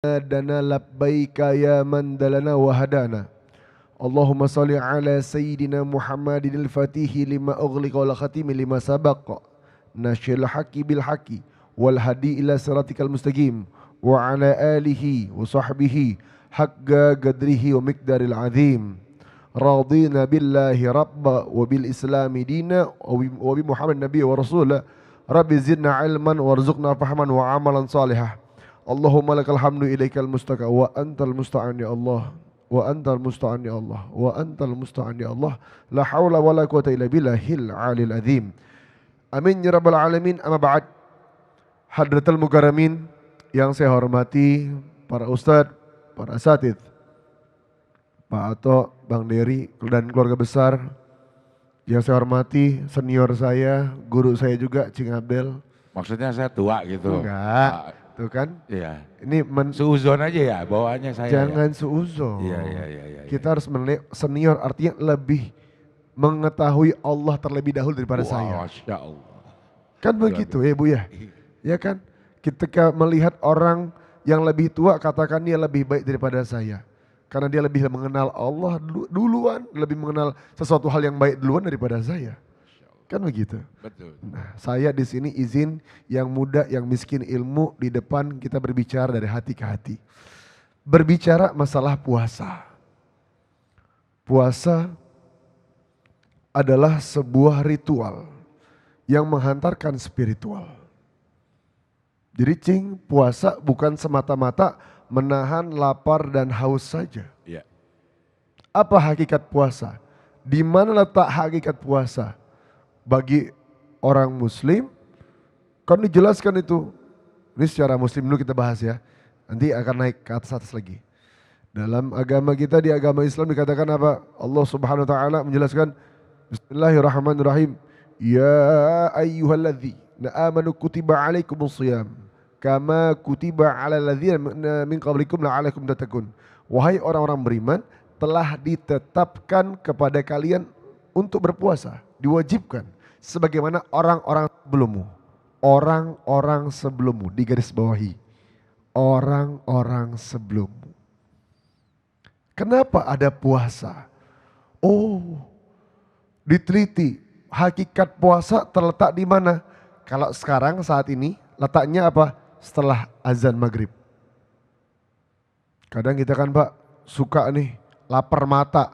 dana labbaika ya man dalana wa hadana. Allahumma salli ala sayyidina Muhammadin al-fatihi lima ughliqa wal khatimi lima sabaqa nasyil haqqi bil haqqi wal hadi ila siratikal mustaqim wa ala alihi wa sahbihi haqqa qadrihi wa miqdaril azim. Radina billahi rabba wa bil islami dina wa bi Muhammad nabiyya wa rasulah. Rabbi zidna ilman warzuqna fahman wa amalan salihah. Allahumma lakal hamdu ilaikal mustaka wa antal musta'an ya Allah. Wa antal musta'an ya Allah. Wa antal musta'an ya Allah. La hawla wa la quwata illa billahil alil azim. Amin ya rabbal alamin. Amma ba'd. Hadratul mukaramin yang saya hormati, para ustadz, para asatidz, Pak Ato, Bang Dery dan keluarga besar yang saya hormati, senior saya, guru saya juga, Cing Abdel. Maksudnya saya tua gitu? Enggak, tuh kan. Iya. Ini Suuzon aja ya bawaannya saya. Jangan suuzon. Iya. Kita harus senior artinya lebih mengetahui Allah terlebih dahulu daripada saya. Masya Allah. Kan begitu ya Bu ya? Ya kan? Ketika melihat orang yang lebih tua katakan dia lebih baik daripada saya. Karena dia lebih mengenal Allah duluan, lebih mengenal sesuatu hal yang baik duluan daripada saya. Kan begitu? Betul. Nah, saya di sini izin yang muda, yang miskin ilmu di depan kita berbicara dari hati ke hati. Berbicara masalah puasa. Puasa adalah sebuah ritual yang menghantarkan spiritual. Jadi Cing, puasa bukan semata-mata menahan lapar dan haus saja. Iya. Apa hakikat puasa? Di mana letak hakikat puasa? Bagi orang muslim, kan dijelaskan itu. Ini secara muslim dulu kita bahas ya. Nanti akan naik ke atas lagi. Dalam agama kita, di agama Islam dikatakan apa? Allah Subhanahu wa taala menjelaskan Bismillahirrahmanirrahim. Ya ayyuhalladzina amanu kutiba alaikumus shiyam kama kutiba alal ladzina min qablikum la'alakum tattaqun. Wahai orang-orang beriman, telah ditetapkan kepada kalian untuk berpuasa, diwajibkan sebagaimana orang-orang sebelummu. Orang-orang sebelummu, digaris bawahi. Orang-orang sebelummu. Kenapa ada puasa? Oh, diteliti hakikat puasa terletak di mana? Kalau sekarang saat ini letaknya apa? Setelah azan maghrib. Kadang kita kan Pak suka nih lapar mata.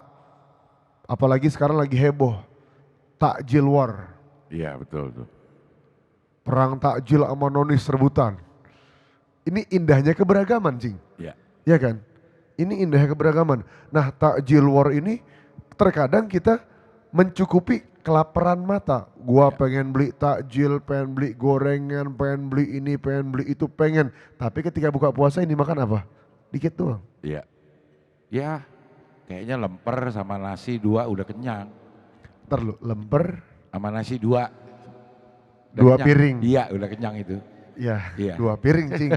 Apalagi sekarang lagi heboh. Takjil war. Iya betul tuh. Perang takjil sama nonis rebutan. Ini indahnya keberagaman Cing. Iya. Iya kan? Ini indahnya keberagaman. Nah takjil war ini terkadang kita mencukupi kelaparan mata. Gua pengen beli takjil, pengen beli gorengan, pengen beli ini, pengen beli itu, pengen. Tapi ketika buka puasa ini makan apa? Dikit doang. Iya. Ya kayaknya lemper sama nasi 2 udah kenyang. Ntar lu, lemper. Sama nasi 2. 2 piring. Iya udah kenyang itu. Iya. 2 piring Cing.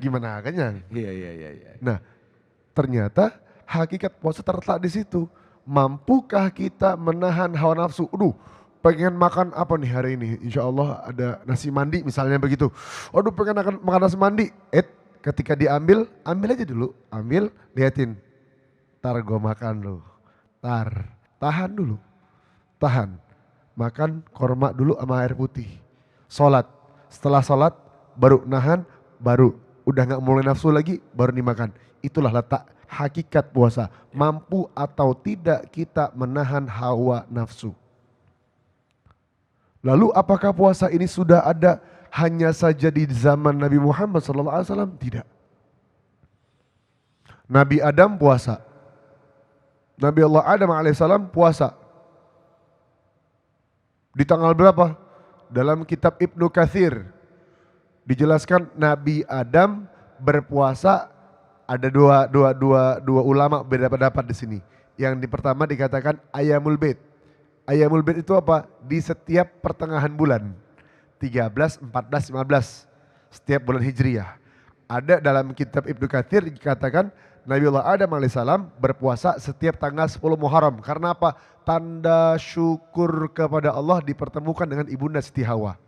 Gimana kenyang? Iya. Nah ternyata hakikat puasa terletak di situ. Mampukah kita menahan hawa nafsu? Pengen makan apa nih hari ini? Insya Allah ada nasi mandi misalnya begitu. Pengen makan nasi mandi. Ketika diambil, ambil aja dulu. Ambil, liatin. Ntar gue makan lu. Tahan dulu. Tahan. Makan korma dulu sama air putih. Sholat. Setelah sholat baru nahan, baru udah gak mulai nafsu lagi, baru dimakan. Itulah letak hakikat puasa. Mampu atau tidak kita menahan hawa nafsu. Lalu apakah puasa ini sudah ada hanya saja di zaman Nabi Muhammad SAW? Tidak. Nabi Adam puasa. Nabi Allah Adam alaihissalam puasa. Di tanggal berapa? Dalam kitab Ibnu Katsir dijelaskan Nabi Adam berpuasa. Ada dua ulama beda pendapat di sini. Yang pertama dikatakan Ayyamul Bait. Ayyamul Bait itu apa? Di setiap pertengahan bulan. 13, 14, 15. Setiap bulan Hijriyah. Ada dalam kitab Ibnu Katsir dikatakan Nabiullah Adam alaihissalam berpuasa setiap tanggal 10 Muharram. Karena apa? Tanda syukur kepada Allah dipertemukan dengan Ibunda Siti Hawa.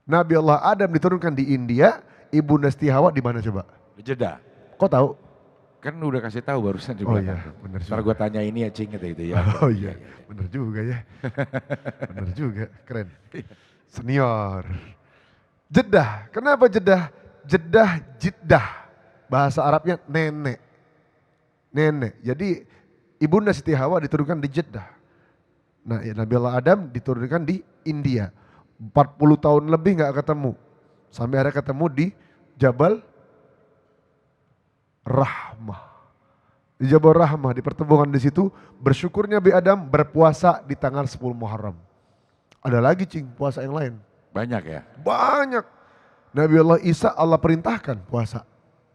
Nabi Allah Adam diturunkan di India, Ibunda Siti Hawa di mana coba? Jeda. Kok tahu? Kan udah kasih tahu barusan di Oh belakang. iya, benar Ntar juga. gue tanya ini ya Cing gitu ya. Oh iya, bener juga ya. Bener juga, keren. Senior. Jeddah, kenapa Jeddah? Jeddah, Jiddah. Bahasa Arabnya nenek. Nenek, jadi ibunda Siti Hawa diturunkan di Jeddah. Nah ya, Nabi Allah Adam diturunkan di India. 40 tahun lebih gak ketemu. Sampai akhirnya ketemu di Jabal Rahmah. Di Jabal Rahmah dipertemukan di situ, bersyukurnya Nabi Adam berpuasa di tanggal 10 Muharram. Ada lagi Cing, puasa yang lain. Banyak ya? Banyak. Nabi Allah Isa Allah perintahkan puasa.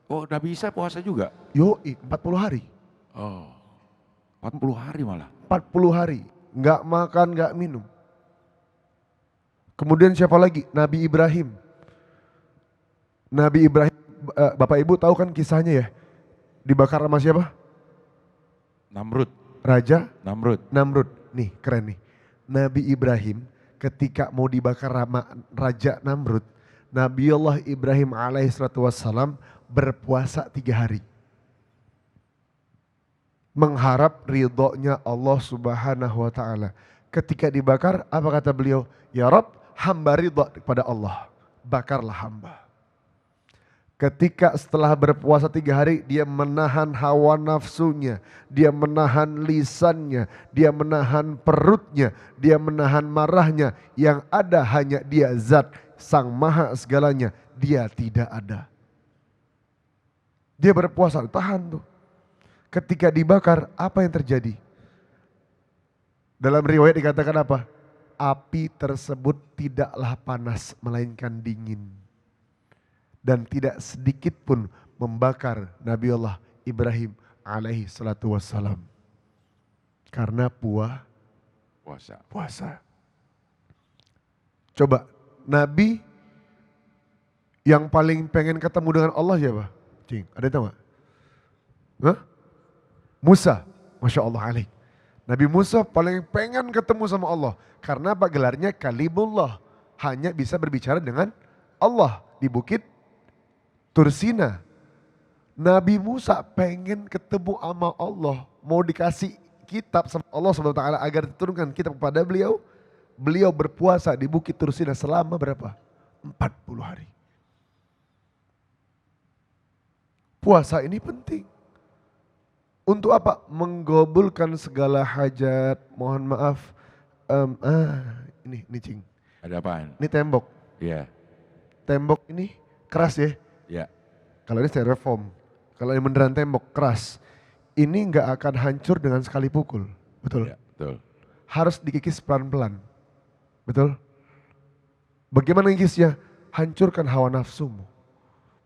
Oh Nabi Isa puasa juga? Yoi, 40 hari. Oh 40 hari malah. 40 hari, nggak makan, nggak minum. Kemudian siapa lagi? Nabi Ibrahim. Nabi Ibrahim, Bapak Ibu tahu kan kisahnya ya? Dibakar sama siapa? Namrud. Raja Namrud. Namrud. Nih keren nih. Nabi Ibrahim ketika mau dibakar sama Raja Namrud, Nabi Allah Ibrahim alaihissalatu wassalam berpuasa 3 hari. Mengharap ridhonya Allah subhanahu wa ta'ala. Ketika dibakar, apa kata beliau? Ya Rabb, hamba ridho kepada Allah. Bakarlah hamba. Ketika setelah berpuasa 3 hari, dia menahan hawa nafsunya, dia menahan lisannya, dia menahan perutnya, dia menahan marahnya. Yang ada hanya dia zat, sang maha segalanya, dia tidak ada. Dia berpuasa, tahan tuh. Ketika dibakar, apa yang terjadi? Dalam riwayat dikatakan apa? Api tersebut tidaklah panas, melainkan dingin. Dan tidak sedikit pun membakar Nabi Allah Ibrahim alaihi salatu wassalam. Karena puasa. Coba, Nabi yang paling pengen ketemu dengan Allah siapa? Cing, ada yang tahu gak? Hah? Musa, Masya Allah alaih. Nabi Musa paling pengen ketemu sama Allah. Karena apa? Gelarnya Kalimullah. Hanya bisa berbicara dengan Allah di bukit Tursina. Nabi Musa pengen ketemu sama Allah. Mau dikasih kitab sama Allah SWT agar diturunkan kitab kepada beliau. Beliau berpuasa di bukit Tursina selama berapa? 40 hari. Puasa ini penting. Untuk apa? Menggabulkan segala hajat. Mohon maaf. Ini Cing. Ada apaan? Ini tembok. Iya. Tembok ini keras ya. Ya. Kalau ini styrofoam. Kalau ini beneran tembok keras. Ini nggak akan hancur dengan sekali pukul. Betul? Ya, betul. Harus dikikis pelan-pelan. Betul? Bagaimana mengikisnya? Hancurkan hawa nafsumu.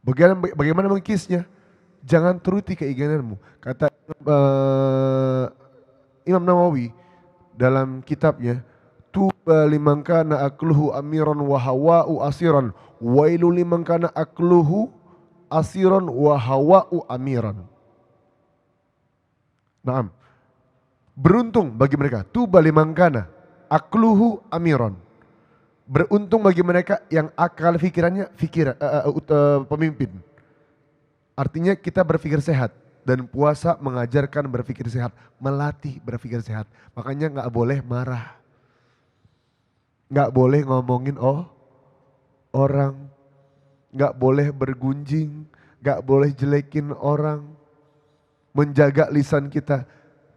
Bagaimana mengikisnya? Jangan turuti keinginanmu. Kata Imam Nawawi dalam kitabnya, tuba liman kana akluhu amiran wa hawa'u asiran, wailu liman kana akluhu asiran wa hawa'u amiran. Naam. Beruntung bagi mereka, tuba liman kana akluhu amiran. Beruntung bagi mereka yang akal pikirannya pemimpin. Artinya kita berpikir sehat. Dan puasa mengajarkan berpikir sehat, melatih berpikir sehat. Makanya gak boleh marah. Gak boleh ngomongin orang. Gak boleh bergunjing, gak boleh jelekin orang. Menjaga lisan kita.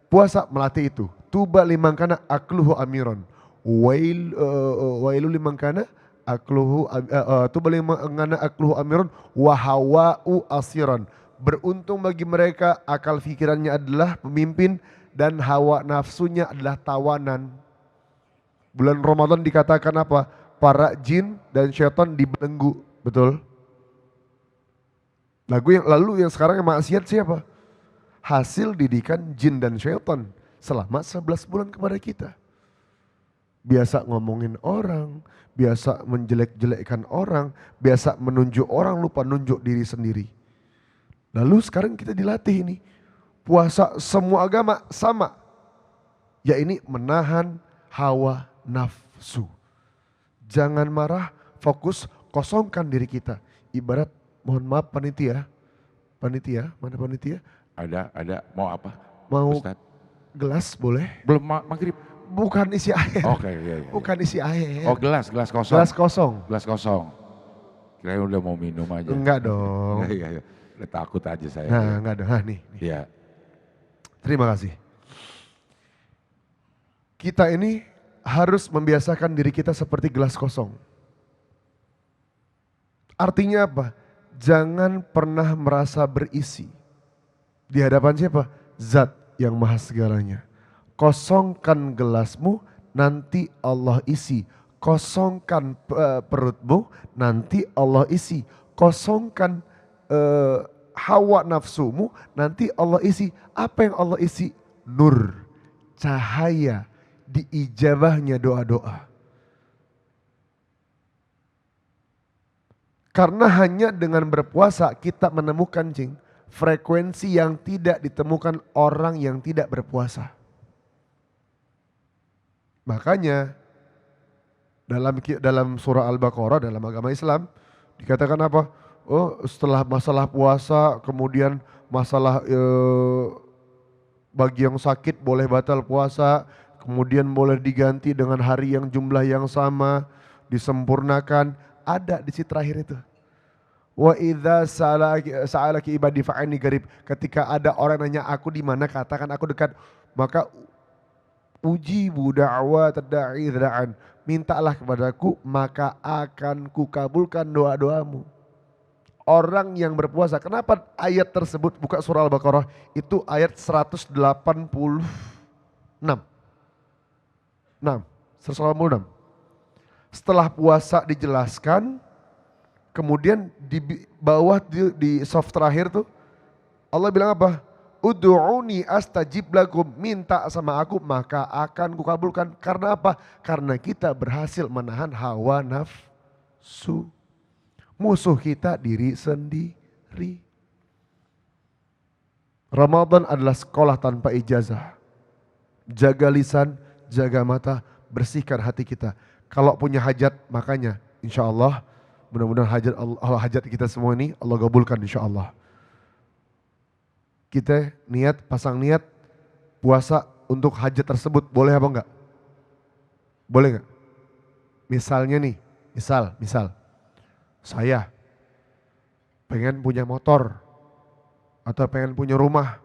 Puasa melatih itu. Tuba liman kana akluhu amiron. Wailu liman kana akluhu tuba liman kana akluhu amiron wa hawa'u asiran. Beruntung bagi mereka akal pikirannya adalah pemimpin dan hawa nafsunya adalah tawanan. Bulan Ramadan dikatakan apa? Para jin dan syaitan dibelenggu, betul? Lalu yang sekarang yang maksiat siapa? Hasil didikan jin dan syaitan selama 11 bulan kepada kita. Biasa ngomongin orang, biasa menjelek-jelekkan orang, biasa menunjuk orang, lupa nunjuk diri sendiri. Lalu sekarang kita dilatih ini, puasa semua agama sama, ya ini menahan hawa nafsu. Jangan marah, fokus, kosongkan diri kita. Ibarat, mohon maaf panitia, Panitia, mana panitia? Ada. Mau apa? Mau Ustadz? gelas boleh? Belum maghrib. Bukan isi air. Oke, iya. Bukan isi air. Oh gelas kosong. Gelas kosong. Gelas kosong. Kirain udah mau minum aja. Enggak dong. Iya. Udah takut aja saya. Nah, enggak dong. Nah, nih. Iya. Terima kasih. Kita ini harus membiasakan diri kita seperti gelas kosong. Artinya apa? Jangan pernah merasa berisi. Di hadapan siapa? Zat yang maha segalanya. Kosongkan gelasmu, nanti Allah isi. Kosongkan perutmu, nanti Allah isi. Kosongkan hawa nafsumu, nanti Allah isi. Apa yang Allah isi? Nur, cahaya, diijabahnya doa-doa. Karena hanya dengan berpuasa kita menemukan frekuensi yang tidak ditemukan orang yang tidak berpuasa. Makanya dalam surah Al-Baqarah dalam agama Islam dikatakan apa? Oh, setelah masalah puasa, kemudian masalah bagi yang sakit boleh batal puasa, kemudian boleh diganti dengan hari yang jumlah yang sama, disempurnakan. Ada di situ terakhir itu. Wa idza sa'alaki ibadi fa'ani garib. Ketika ada orang nanya aku di mana, katakan aku dekat. Maka ujibu da'wat da'i dza'an. Mintalah kepadaku maka akan kukabulkan doa-doamu. Orang yang berpuasa. Kenapa ayat tersebut buka surah Al-Baqarah itu ayat 186. 186. Setelah puasa dijelaskan, kemudian di bawah di soft terakhir tuh Allah bilang apa? Ud'uni astajib lakum, minta sama aku maka akan kukabulkan. Karena apa? Karena kita berhasil menahan hawa nafsu. Musuh kita diri sendiri. Ramadan adalah sekolah tanpa ijazah. Jaga lisan, jaga mata, bersihkan hati kita. Kalau punya hajat, makanya insya Allah mudah-mudahan hajat kita semua ini Allah kabulkan insya Allah. Kita pasang niat puasa untuk hajat tersebut, boleh apa enggak? Boleh enggak? Misalnya nih, misal saya pengen punya motor atau pengen punya rumah.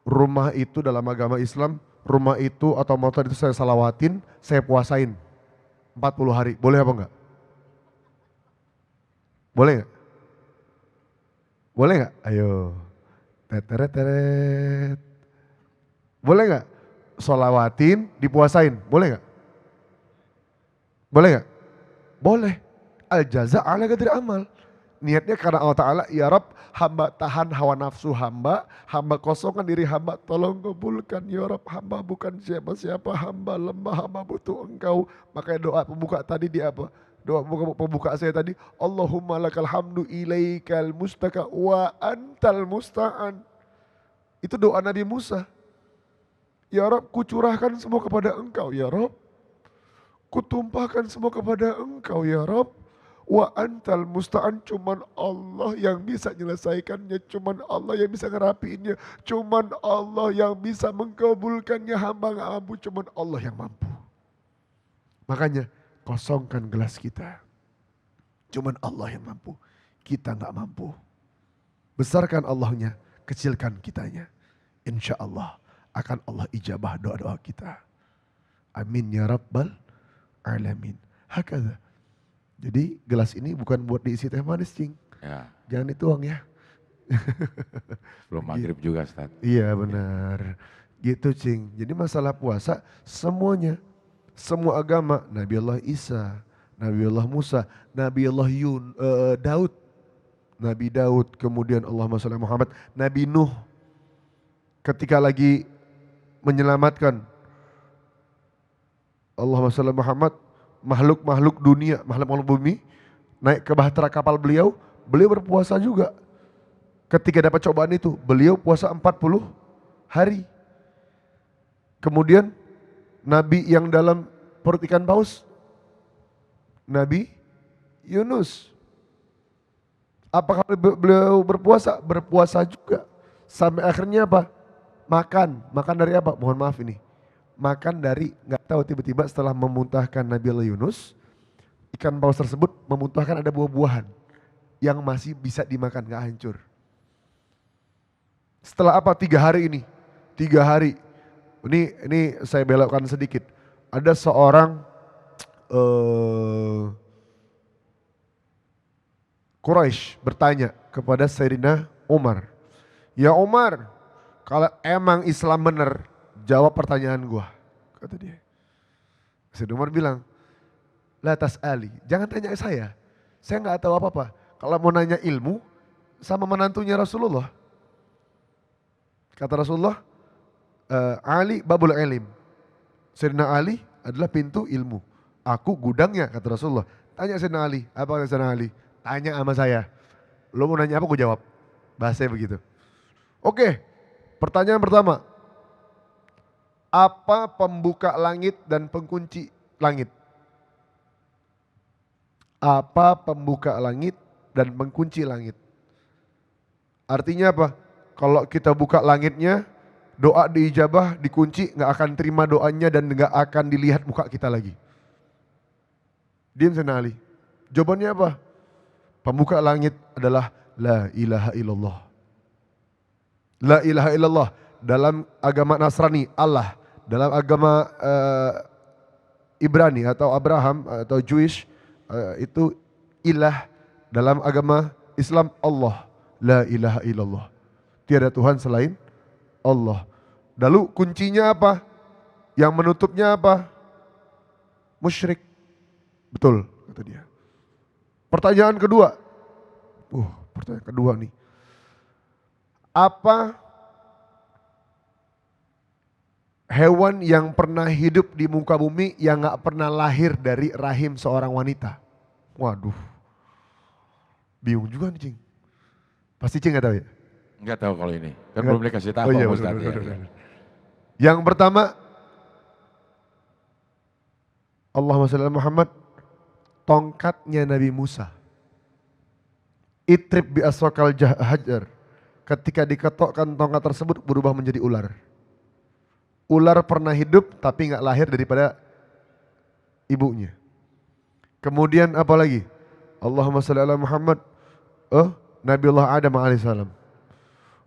Rumah itu dalam agama Islam, rumah itu atau motor itu saya salawatin, saya puasain 40 hari. Boleh apa enggak? Boleh enggak? Boleh enggak? Ayo. Teteret. Boleh enggak? Sholawatin, dipuasain. Boleh enggak? Boleh enggak? Boleh. Al-jaza ala qadri amal. Niatnya karena Allah Ta'ala, ya Rabb, hamba tahan hawa nafsu hamba kosongkan diri hamba, tolong kabulkan ya Rabb, hamba bukan siapa-siapa, hamba lemah, hamba butuh engkau. Makanya doa pembuka tadi di apa? Doa pembuka saya tadi, Allahumma lakal hamdu ilaikal mustaka wa antal musta'an. Itu doa Nabi Musa. Ya Rabb, kucurahkan semua kepada engkau ya Rabb. Kutumpahkan semua kepada engkau ya Rabb. Wa antal musta'an, cuman Allah yang bisa menyelesaikannya, cuman Allah yang bisa ngerapiinnya, cuman Allah yang bisa mengkabulkannya, hamba gak mampu, cuman Allah yang mampu. Makanya kosongkan gelas kita. Cuman Allah yang mampu, kita gak mampu. Besarkan Allahnya, kecilkan kitanya. Insya Allah akan Allah ijabah doa-doa kita. Amin ya Rabbal Alamin. Hakadha. Jadi gelas ini bukan buat diisi teh manis, Cing. Ya. Jangan dituang ya. Belum maghrib juga, Ustaz. Iya benar. Gitu, Cing. Jadi masalah puasa semuanya. Semua agama. Nabi Allah Isa, Nabi Allah Musa, Nabi Allah Daud. Nabi Daud, kemudian Allahumma sholli Muhammad. Nabi Nuh ketika lagi menyelamatkan Allahumma sholli Muhammad, makhluk-makhluk dunia, makhluk-makhluk bumi, naik ke bahtera kapal beliau berpuasa juga. Ketika dapat cobaan itu, beliau puasa 40 hari. Kemudian Nabi yang dalam perut ikan paus, Nabi Yunus. Apakah beliau berpuasa? Berpuasa juga. Sampai akhirnya apa? Makan. Makan dari apa? Mohon maaf ini. Makan dari, nggak tahu tiba-tiba setelah memuntahkan Nabi Allah Yunus, ikan paus tersebut memuntahkan ada buah-buahan yang masih bisa dimakan, nggak hancur. Setelah apa? 3 hari ini. 3 hari. Ini saya belokkan sedikit. Ada seorang Quraisy bertanya kepada Sayyidina Umar. Ya Umar, kalau emang Islam benar, jawab pertanyaan gua. Kata dia. Sayyidina Umar bilang, la tas'ali, jangan tanya saya. Saya nggak tahu apa-apa. Kalau mau nanya ilmu, sama menantunya Rasulullah. Kata Rasulullah, Ali babul ilim. Sayyidina Ali adalah pintu ilmu. Aku gudangnya, kata Rasulullah. Tanya Sayyidina Ali, apa kata Sayyidina Ali? Tanya sama saya. Lo mau nanya apa, gue jawab. Bahasanya begitu. Oke, pertanyaan pertama. Apa pembuka langit dan pengkunci langit? Apa pembuka langit dan pengkunci langit? Artinya apa? Kalau kita buka langitnya, doa diijabah, dikunci, nggak akan terima doanya dan nggak akan dilihat muka kita lagi. Diam Sayyidina Ali. Jawabannya apa? Pembuka langit adalah la ilaha illallah. La ilaha illallah dalam agama Nasrani Allah, dalam agama Ibrani atau Abraham atau Jewish itu ilah, dalam agama Islam Allah. La ilaha illallah. Tiada Tuhan selain Allah. Lalu kuncinya apa? Yang menutupnya apa? Musyrik. Betul, kata dia. Pertanyaan kedua. Pertanyaan kedua nih. Apa hewan yang pernah hidup di muka bumi yang gak pernah lahir dari rahim seorang wanita? Waduh. Bingung juga nih Cing. Pasti Cing gak tahu ya? Enggak tahu kalau ini. Kan belum dikasih tahu iya, Ustaz. Yang pertama, Allahumma shalli ala Muhammad, tongkatnya Nabi Musa. Itrib bi aswakal hajar. Ketika diketokkan tongkat tersebut berubah menjadi ular. Ular pernah hidup tapi nggak lahir daripada ibunya. Kemudian apa lagi? Allahumma shalli ala Muhammad. Nabiullah Adam alaihissalam.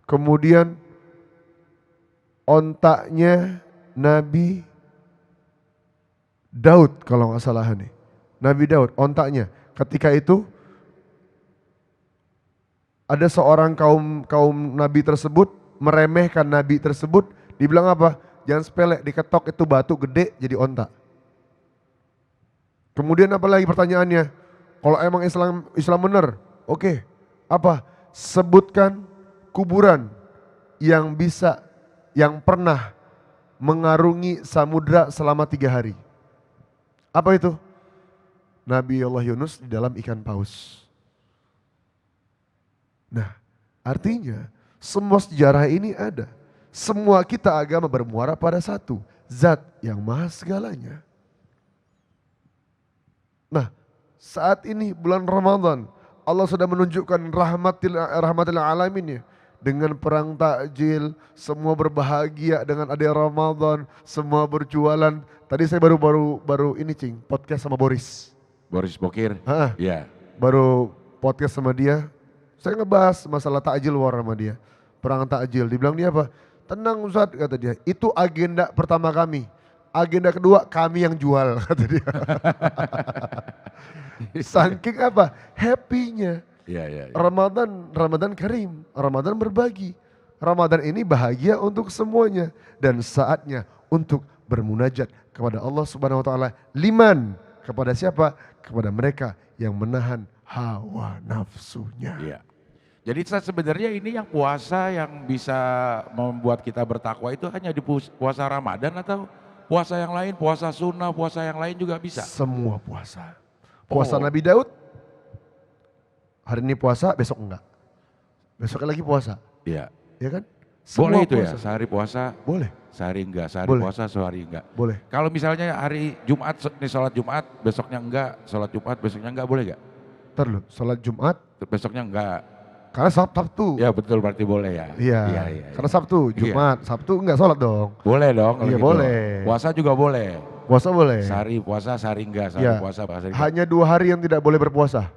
Kemudian ontaknya Nabi Daud kalau nggak salah nih. Nabi Daud ontaknya. Ketika itu ada seorang kaum Nabi tersebut meremehkan Nabi tersebut. Dibilang apa? Jangan sepele, diketok itu batu gede jadi ontak. Kemudian apa lagi pertanyaannya? Kalau emang Islam benar, oke. Apa? Sebutkan kuburan yang pernah mengarungi samudra selama 3 hari. Apa itu? Nabi Allah Yunus di dalam ikan paus. Nah, artinya semua sejarah ini ada. Semua kita agama bermuara pada satu, Zat yang maha segalanya. Nah, saat ini bulan Ramadan, Allah sudah menunjukkan rahmatil alamin ya. Dengan perang takjil, semua berbahagia dengan adanya Ramadan, semua berjualan. Tadi saya baru ini Cing, podcast sama Boris. Boris Bokir? Iya. Baru podcast sama dia, saya ngebahas masalah takjil war sama dia. Perang takjil, dibilang dia apa? Tenang Ustaz, kata dia, itu agenda pertama kami. Agenda kedua kami yang jual, kata dia. Saking apa? Happy-nya. Ya. Ramadan Karim, Ramadan berbagi. Ramadan ini bahagia untuk semuanya dan saatnya untuk bermunajat kepada Allah Subhanahu wa taala. Liman, kepada siapa? Kepada mereka yang menahan hawa nafsunya. Iya. Jadi sebenarnya ini yang puasa yang bisa membuat kita bertakwa itu hanya di puasa Ramadan atau puasa yang lain, puasa sunnah, puasa yang lain juga bisa? Semua puasa. Puasa Nabi Daud, hari ini puasa, besok enggak. Besok lagi puasa. Iya. Ya kan? Semua boleh itu puasa. Ya, sehari puasa, boleh. Sehari enggak, sehari boleh. Puasa, sehari enggak. Boleh. Kalau misalnya hari Jumat, nih sholat Jumat, besoknya enggak, sholat Jumat, besoknya enggak, boleh enggak? Ntar loh, sholat Jumat, besoknya enggak. Karena Sabtu. Ya betul, berarti boleh ya. Iya. Karena Sabtu, Jumat, Sabtu enggak sholat dong. Boleh dong kalau Iya gitu. boleh. Puasa juga boleh. Puasa boleh. Sehari puasa, sehari enggak. Sehari Iya. puasa, sehari enggak. Hanya 2 hari yang tidak boleh berpuasa.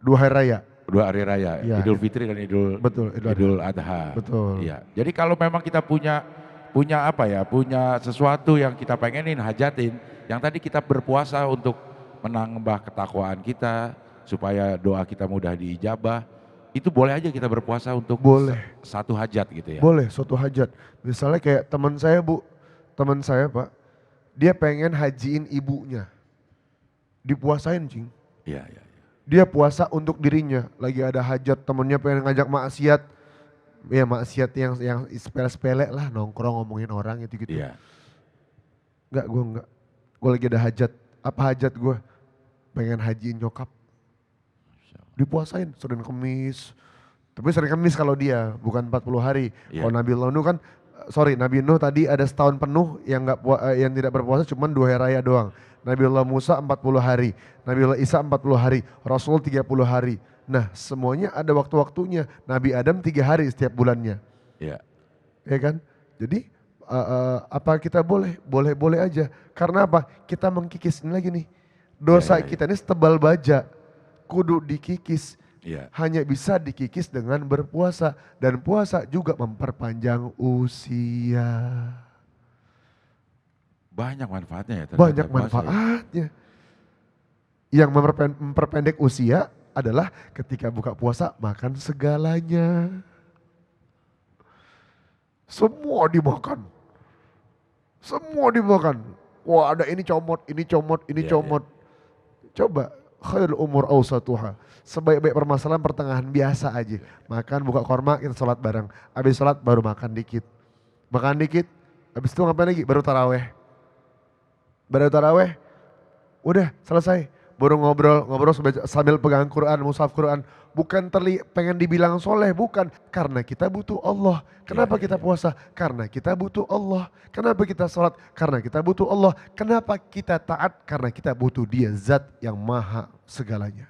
2 hari raya. 2 hari raya, Iya. Idul Fitri dan Idul Adha. Betul. Iya. Jadi kalau memang kita punya apa ya, punya sesuatu yang kita pengenin, hajatin, yang tadi kita berpuasa untuk menambah ketakwaan kita, supaya doa kita mudah diijabah, itu boleh aja kita berpuasa untuk satu hajat gitu ya. Boleh, suatu hajat. Misalnya kayak teman saya Pak, dia pengen hajiin ibunya. Dipuasain cing. Iya. Dia puasa untuk dirinya, lagi ada hajat, temennya pengen ngajak maksiat. Ya maksiat yang sepele-sepele lah, nongkrong ngomongin orang gitu-gitu. Iya. Enggak. Gue lagi ada hajat. Apa hajat gue? Pengen hajiin nyokap. Dipuasain Senin Kemis. Tapi Senin Kemis kalau dia, bukan 40 hari. Iya. Kalau Nabi Nuh kan, Nabi Nuh tadi ada setahun penuh yang tidak berpuasa cuma 2 hari raya doang. Nabi Allah Musa 40 hari, Nabi Allah Isa 40 hari, Rasul 30 hari. Nah semuanya ada waktu-waktunya. Nabi Adam 3 hari setiap bulannya. Iya. Ya kan? Jadi apa kita boleh? Boleh aja. Karena apa? Kita mengkikis ini lagi nih. Dosa kita ini setebal baja. Kudu dikikis. Iya. Hanya bisa dikikis dengan berpuasa. Dan puasa juga memperpanjang usia. Banyak manfaatnya ya. Banyak manfaatnya. Yang memperpendek usia adalah ketika buka puasa makan segalanya. Semua dimakan. Wah ada ini comot. Coba khairul umur awsatuha. Sebaik-baik permasalahan pertengahan biasa aja. Makan buka korma kita sholat bareng. Habis sholat baru makan dikit. Habis itu ngapain lagi? Baru taraweh. Udah selesai. Baru ngobrol sambil pegang Quran, mushaf Quran. Bukan pengen dibilang soleh, bukan. Karena kita butuh Allah. Kenapa kita puasa? Karena kita butuh Allah. Kenapa kita sholat? Karena kita butuh Allah. Kenapa kita taat? Karena kita butuh Dia, zat yang maha segalanya.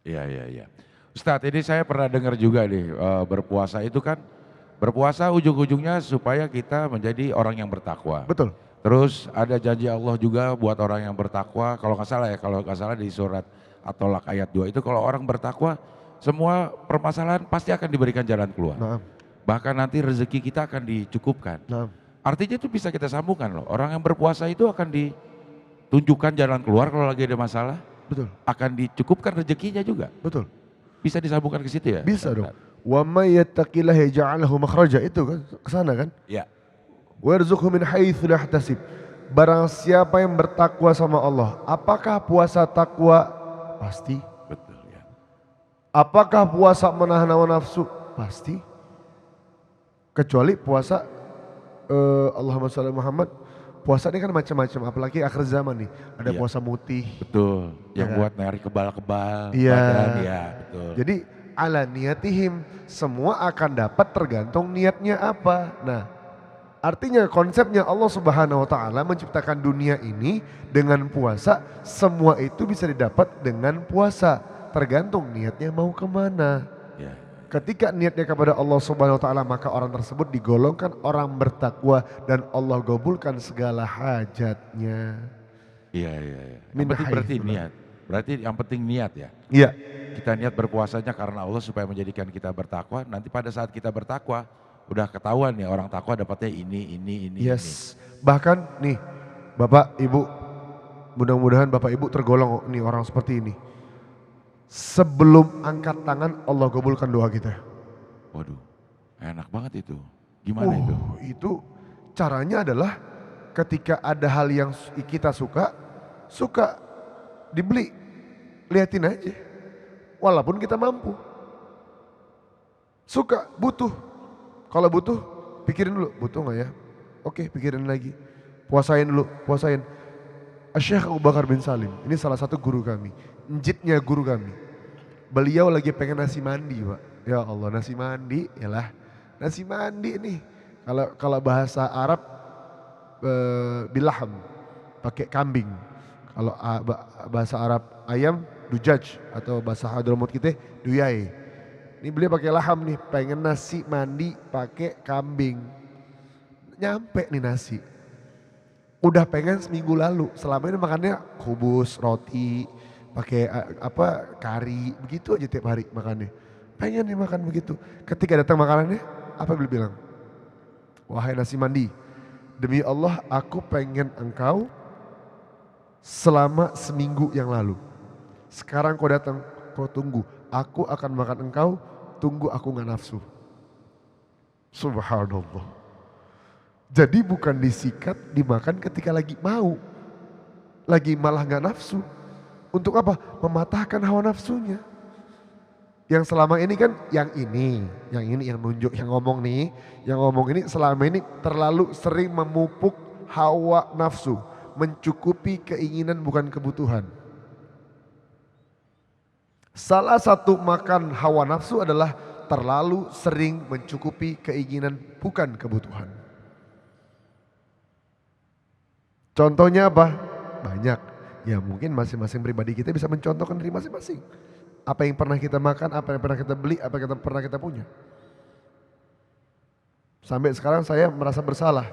Iya. Ustadz, ini saya pernah dengar juga nih, berpuasa itu kan, berpuasa ujung-ujungnya supaya kita menjadi orang yang bertakwa. Betul. Terus ada janji Allah juga buat orang yang bertakwa, kalau nggak salah di surat At-Tolak ayat 2 itu, kalau orang bertakwa semua permasalahan pasti akan diberikan jalan keluar. Nah. Bahkan nanti rezeki kita akan dicukupkan. Nah. Artinya itu bisa kita sambungkan loh, orang yang berpuasa itu akan ditunjukkan jalan keluar kalau lagi ada masalah. Betul. Akan dicukupkan rezekinya juga. Betul. Bisa disambungkan ke situ ya? Bisa dong. Wa may yattaqillaha yaj'al lahu makhraja, itu kan kesana kan? Iya. Warzuqhu min haitsu la yahtasib. Barang siapa yang bertakwa sama Allah, apakah puasa takwa? Pasti. Betul ya. Apakah puasa menahan hawa nafsu? Pasti. Kecuali puasa Allahumma sholli Muhammad. Puasa ini kan macam-macam, apalagi akhir zaman nih. Ada puasa mutih. Betul. Yang kan? buat nyari kebal-kebal Iya. badan, ya betul. Jadi ala niyatihim, semua akan dapat tergantung niatnya apa. Nah, artinya konsepnya Allah Subhanahu wa taala menciptakan dunia ini dengan puasa, semua itu bisa didapat dengan puasa. Tergantung niatnya mau kemana. Ya. Ketika niatnya kepada Allah Subhanahu wa taala, maka orang tersebut digolongkan orang bertakwa dan Allah gabulkan segala hajatnya. Iya. Yang penting berarti niat. Berarti yang penting niat ya. Iya. Kita niat berpuasanya karena Allah supaya menjadikan kita bertakwa. Nanti pada saat kita bertakwa, udah ketahuan ya orang takwa dapatnya ini. Yes. Bahkan nih Bapak Ibu, mudah-mudahan Bapak Ibu tergolong nih orang seperti ini. Sebelum angkat tangan Allah kabulkan doa kita. Waduh, enak banget itu. Gimana itu? Itu caranya adalah ketika ada hal yang kita suka dibeli, liatin aja. Walaupun kita mampu. Suka, butuh. Kalau butuh, pikirin dulu, butuh gak ya? Oke, pikirin lagi. Puasain dulu. Syekh Abu Bakar bin Salim, ini salah satu guru kami. Njitnya guru kami. Beliau lagi pengen nasi mandi, Pak. Ya Allah, nasi mandi, yalah. Nasi mandi nih. Kalau bahasa Arab bilaham, pakai kambing. Kalau bahasa Arab ayam dujaj atau bahasa Hadramut kita duyai. Ini beliau pakai laham nih, pengen nasi mandi pakai kambing. Nyampe nih nasi. Udah pengen seminggu lalu, selama ini makannya kubus, roti, pakai kari, begitu aja tiap hari makannya. Pengen nih makan begitu. Ketika datang makanannya, apa beliau bilang? Wahai nasi mandi, demi Allah aku pengen engkau selama seminggu yang lalu. Sekarang kau datang, kau tunggu. Aku akan makan engkau, tunggu aku gak nafsu. Subhanallah. Jadi bukan disikat, dimakan ketika lagi mau. Lagi malah gak nafsu. Untuk apa? Mematahkan hawa nafsunya. Yang selama ini kan yang nunjuk, yang ngomong ini selama ini terlalu sering memupuk hawa nafsu. Mencukupi keinginan bukan kebutuhan. Salah satu makan hawa nafsu adalah terlalu sering mencukupi keinginan bukan kebutuhan. Contohnya apa? Banyak. Ya mungkin masing-masing pribadi kita bisa mencontohkan diri masing-masing. Apa yang pernah kita makan, apa yang pernah kita beli, apa yang pernah kita punya. Sampai sekarang saya merasa bersalah.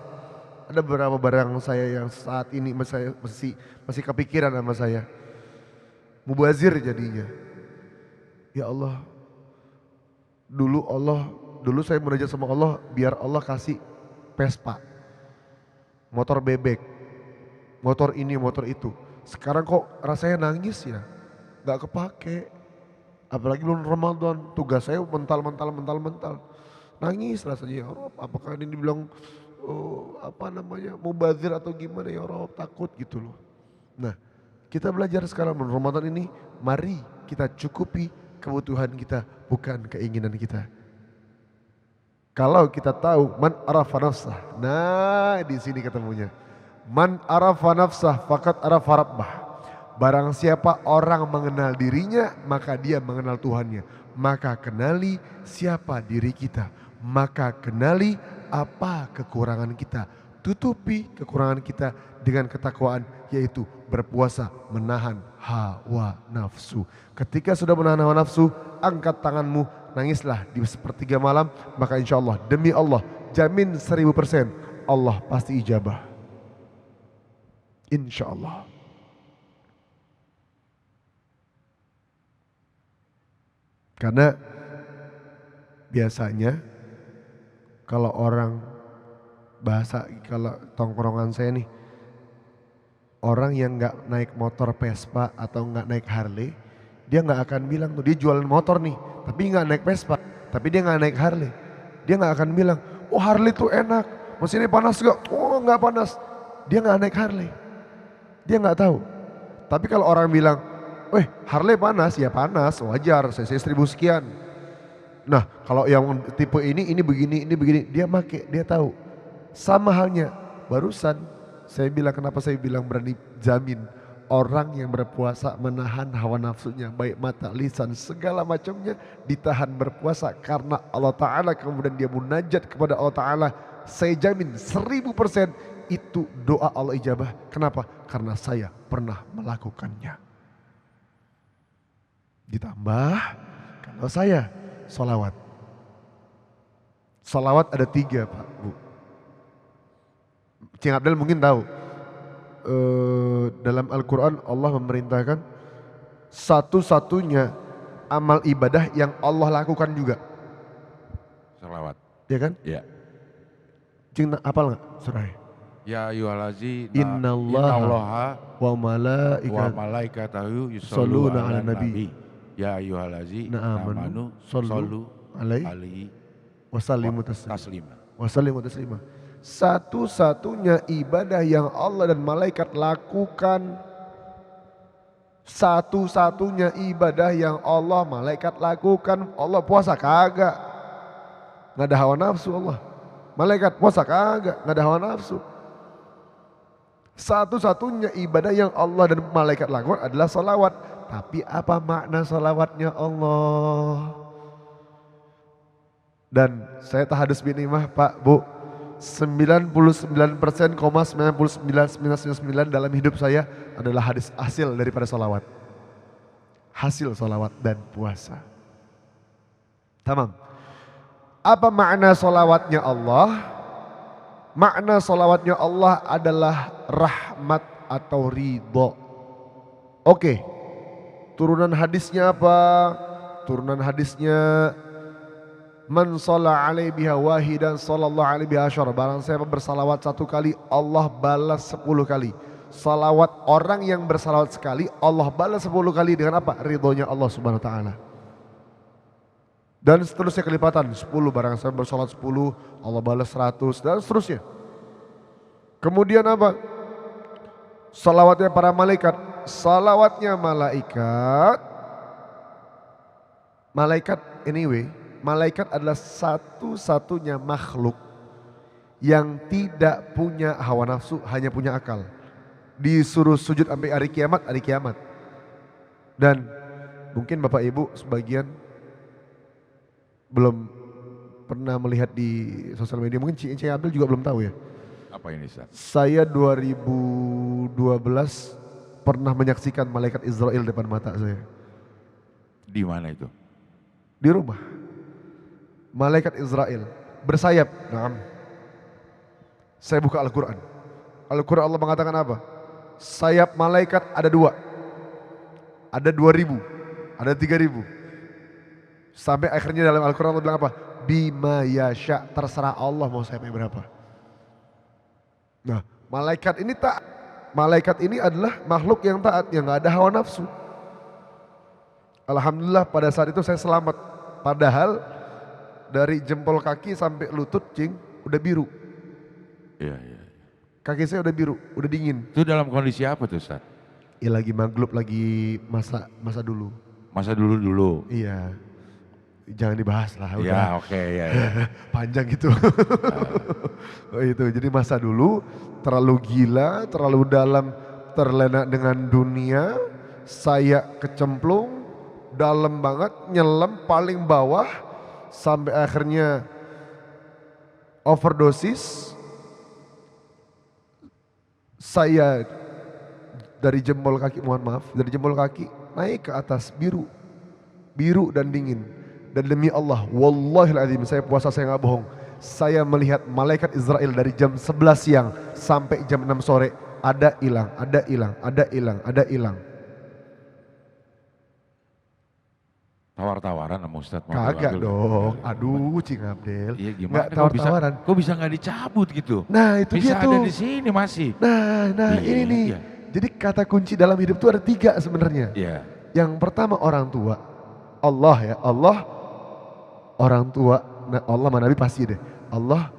Ada beberapa barang saya yang saat ini masih kepikiran sama saya. Mubazir jadinya. Ya Allah, dulu saya munajat sama Allah biar Allah kasih Vespa, motor bebek, motor ini, motor itu. Sekarang kok rasanya nangis ya, gak kepake. Apalagi belum Ramadan, tugas saya mental. Nangis rasanya, ya Rob, apakah ini dibilang mubazir atau gimana ya Rob, takut gitu loh. Nah, kita belajar sekarang Ramadan ini, mari kita cukupi kebutuhan kita, bukan keinginan kita. Kalau kita tahu man arafa nafsah, nah di sini ketemunya. Man arafa nafsah faqad arafa rabbah. Barang siapa orang mengenal dirinya, maka dia mengenal Tuhannya. Maka kenali siapa diri kita. Maka kenali apa kekurangan kita. Tutupi kekurangan kita dengan ketakwaan, yaitu berpuasa menahan hawa nafsu. Ketika sudah menahan hawa nafsu, angkat tanganmu, nangislah di sepertiga malam, maka insya Allah, demi Allah, jamin 1000% Allah pasti ijabah. Insya Allah. Karena biasanya kalau orang kalau tongkrongan saya nih, orang yang gak naik motor Vespa atau gak naik Harley, dia gak akan bilang tuh, dia jualan motor nih, tapi gak naik Vespa, tapi dia gak naik Harley. Dia gak akan bilang, oh Harley tuh enak, mesinnya panas gak? Oh gak panas. Dia gak naik Harley. Dia gak tahu. Tapi kalau orang bilang, Harley panas, ya panas, wajar, cc 1000 sekian. Nah kalau yang tipe ini begini, dia make, dia tahu. Sama halnya, barusan saya bilang, kenapa saya bilang berani jamin, orang yang berpuasa menahan hawa nafsunya, baik mata, lisan, segala macamnya ditahan berpuasa karena Allah Ta'ala, kemudian dia munajat kepada Allah Ta'ala, saya jamin 1000% itu doa Allah ijabah. Kenapa? Karena saya pernah melakukannya. Ditambah kalau saya sholawat. Sholawat ada 3 Pak Bu. Cing Abdel mungkin tahu. Dalam Al-Quran Allah memerintahkan satu-satunya amal ibadah yang Allah lakukan juga. Sholawat. Ya kan? Ya. Cing hafal gak surahnya? Ya ayyuhallazina innallaha wa malaikatahu yusholluna ala nabi. Ya ayyuhallazina amanu shollu alaihi wasallimu taslima. Satu-satunya ibadah yang Allah dan malaikat lakukan, satu-satunya ibadah yang Allah malaikat lakukan. Allah puasa kagak, nggak ada hawa nafsu. Allah malaikat puasa kagak, nggak ada hawa nafsu. Satu-satunya ibadah yang Allah dan malaikat lakukan adalah salawat. Tapi apa makna salawatnya Allah? Dan saya tahadus binimah Pak Bu, 99,999999 dalam hidup saya adalah hadis hasil daripada salawat. hasil salawat dan puasa. Tamam. Apa makna salawatnya Allah? Makna salawatnya Allah adalah rahmat atau ridho. Oke, turunan hadisnya apa? Turunan hadisnya man shalla alaihi biha wahidan sallallahu alaihi biha asyara. Barang siapa bersalawat 1 kali, Allah balas 10 kali. Salawat orang yang bersalawat sekali, Allah balas 10 kali dengan apa? Ridhonya Allah Subhanahu wa taala. Dan seterusnya kelipatan 10, barang siapa bersalawat 10, Allah balas 100 dan seterusnya. Kemudian apa? Salawatnya para malaikat. Salawatnya malaikat anyway, malaikat adalah satu-satunya makhluk yang tidak punya hawa nafsu, hanya punya akal. Disuruh sujud sampai hari kiamat. Dan mungkin Bapak Ibu sebagian belum pernah melihat di sosial media, mungkin Cik Abdul juga belum tahu ya. Apa ini Ustaz? Saya 2012 pernah menyaksikan malaikat Israel depan mata saya. Di mana itu? Di rumah. Malaikat Israel bersayap. Naam. Saya buka Al-Quran. Al-Quran Allah mengatakan apa? Sayap malaikat ada 2. Ada 2.000. Ada 3.000. Sampai akhirnya dalam Al-Quran Allah bilang apa? Bima yasha, terserah Allah mau sayapnya berapa. Nah, malaikat ini taat. Malaikat ini adalah makhluk yang taat, yang gak ada hawa nafsu. Alhamdulillah pada saat itu saya selamat. Padahal dari jempol kaki sampai lutut udah biru. Iya. Kaki saya udah biru, udah dingin. Itu dalam kondisi apa tuh Ustaz? Ya lagi maghrib, lagi masa dulu. Masa dulu. Iya. Jangan dibahas lah udah. Ya oke, ya. Panjang gitu. Oh, itu jadi masa dulu terlalu gila, terlalu dalam, terlena dengan dunia. Saya kecemplung dalam banget, nyelam paling bawah sampai akhirnya overdosis. Saya dari jempol kaki, mohon maaf, dari jempol kaki naik ke atas biru dan dingin. Dan demi Allah, wallahil azim, saya puasa, saya gak bohong. Saya melihat malaikat Israel dari jam 11 siang sampai jam 6 sore. Ada hilang. Tawar-tawaran sama Ustadz. Kagak dong, aduh Cing Abdel. Iya gimana, tawar-tawaran. Kok bisa gak dicabut gitu? Nah itu bisa dia tuh. Bisa ada di sini masih. Nah iya, ini nih. Iya. Jadi kata kunci dalam hidup itu ada 3 sebenarnya. Iya. Yang pertama orang tua. Allah ya, Allah, orang tua. Nah Allah sama Nabi pasti deh. Allah,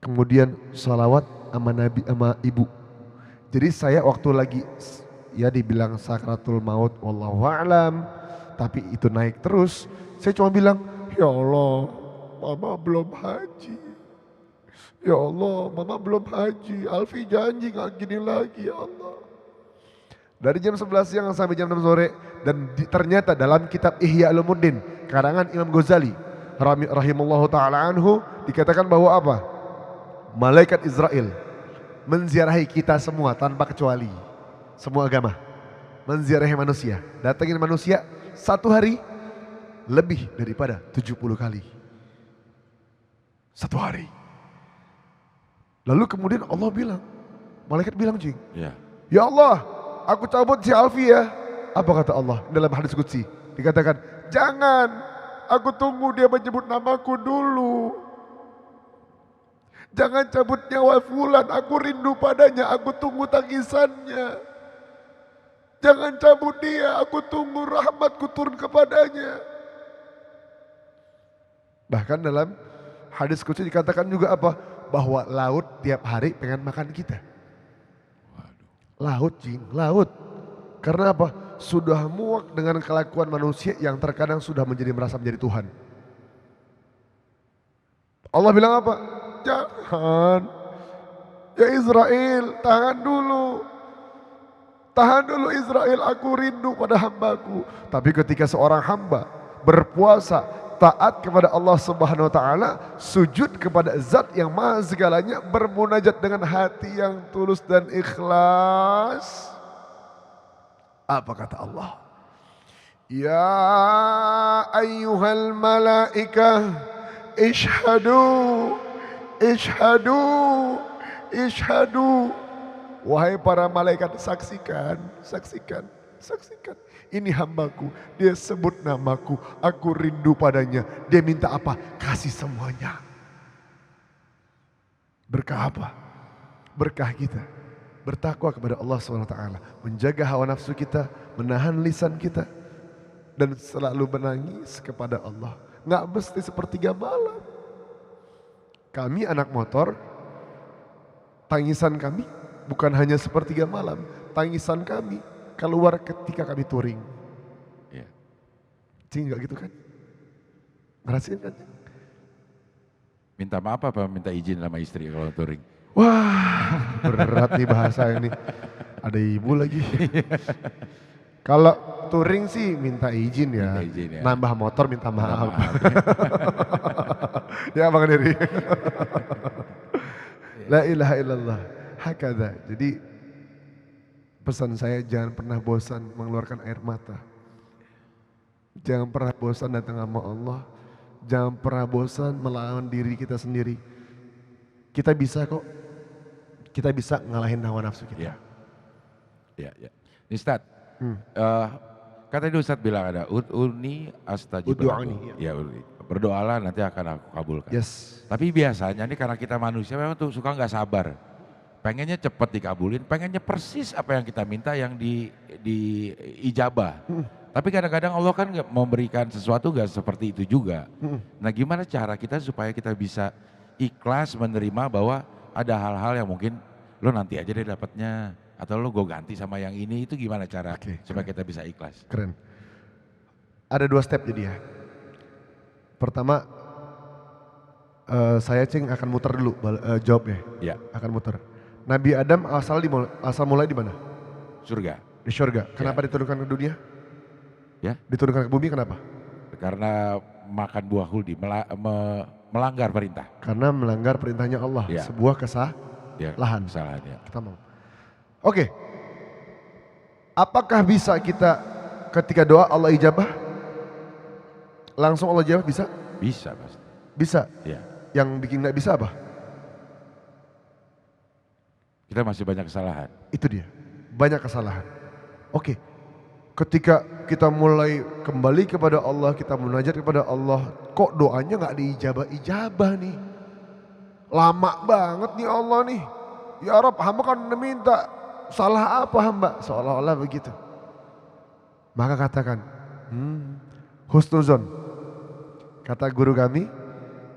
kemudian sholawat sama Nabi sama ibu. Jadi saya waktu lagi ya dibilang sakratul maut, wallahu a'lam, tapi itu naik terus. Saya cuma bilang, ya Allah, mama belum haji. Ya Allah, mama belum haji. Alfi janji gak gini lagi ya Allah. Dari jam 11 siang sampai jam 6 sore. Dan ternyata dalam kitab Ihya Ulumuddin, karangan Imam Ghazali rahimallahu ta'ala anhu, dikatakan bahwa apa? Malaikat Israel menziarahi kita semua tanpa kecuali. Semua agama menziarahi manusia, datangin manusia 1 hari lebih daripada 70 kali 1 hari. Lalu kemudian Allah bilang, malaikat bilang Jing, ya Allah, aku cabut si Alfi ya. Apa kata Allah dalam hadis qudsi? Dikatakan, jangan, aku tunggu dia menyebut namaku dulu. Jangan cabut nyawa fulan, aku rindu padanya, aku tunggu tangisannya. Jangan cabut dia, aku tunggu rahmatku turun kepadanya. Bahkan dalam hadis qudsi dikatakan juga apa? Bahwa laut tiap hari pengen makan kita. Laut Jing, laut. Karena apa? Sudah muak dengan kelakuan manusia yang terkadang sudah merasa menjadi Tuhan. Allah bilang apa? Jangan. Ya Israel, tahan dulu. Tahan dulu Israel, aku rindu pada hambaku. Tapi ketika seorang hamba berpuasa, taat kepada Allah Subhanahu wa taala, sujud kepada zat yang maha segalanya, bermunajat dengan hati yang tulus dan ikhlas, Apa kata Allah? Ya ayyuhal malaikah ishhadu, ishhadu, ishhadu. Wahai para malaikat, saksikan, saksikan, saksikan. Ini hambaku, dia sebut namaku, aku rindu padanya. Dia minta apa? Kasih semuanya. Berkah apa? Berkah kita bertakwa kepada Allah SWT, menjaga hawa nafsu kita, menahan lisan kita, dan selalu menangis kepada Allah. Nggak mesti sepertiga malam. Kami anak motor, tangisan kami bukan hanya sepertiga malam, tangisan kami keluar ketika kami touring. Ya. Cing nggak gitu kan? Ngerasain kan? Minta maaf apa minta izin sama istri kalau touring? Wah, berat nih bahasa ini. Ada ibu lagi. Kalau touring sih minta izin ya. Minta izin ya. Nambah motor minta maaf. Ya Bang Dery. La ilaha illallah. Hakada. Jadi pesan saya, jangan pernah bosan mengeluarkan air mata. Jangan pernah bosan datang sama Allah. Jangan pernah bosan melawan diri kita sendiri. Kita bisa kok. Kita bisa ngalahin hawa nafsu kita. Ya. Nih Ustadz, kan tadi Ustadz bilang ada ud'uni astajib lakum. Ya, berdoalah nanti akan aku kabulkan. Yes. Tapi biasanya nih karena kita manusia memang tuh suka nggak sabar. Pengennya cepat dikabulin, pengennya persis apa yang kita minta yang di ijabah. Tapi kadang-kadang Allah kan memberikan sesuatu gak seperti itu juga. Nah gimana cara kita supaya kita bisa ikhlas menerima bahwa ada hal-hal yang mungkin lo nanti aja deh dapatnya, atau lo gue ganti sama yang ini, itu gimana cara supaya kita bisa ikhlas? Keren. Ada 2 step jadi ya. Pertama, saya Cing akan muter dulu jawabnya. Ya. Akan muter. Nabi Adam asal mulai di mana? Surga. Di surga. Kenapa diturunkan ke dunia? Ya. Diturunkan ke bumi kenapa? Karena makan buah huldi, melanggar perintah. Karena melanggar perintahnya Allah, sebuah kesalahan. Kesalahan ya. Kita mau. Oke. Apakah bisa kita ketika doa Allah ijabah? Langsung Allah jawab bisa? Bisa pasti. Bisa. Ya. Yang bikin nggak bisa apa? Kita masih banyak kesalahan. Itu dia. Banyak kesalahan. Oke. Ketika kita mulai kembali kepada Allah, kita munajat kepada Allah, kok doanya nggak diijabah-ijabah nih? Lama banget nih Allah nih. Ya Rabb, hamba kan minta, salah apa hamba? Seolah-olah begitu. Maka katakan, husnuzon. Kata guru kami,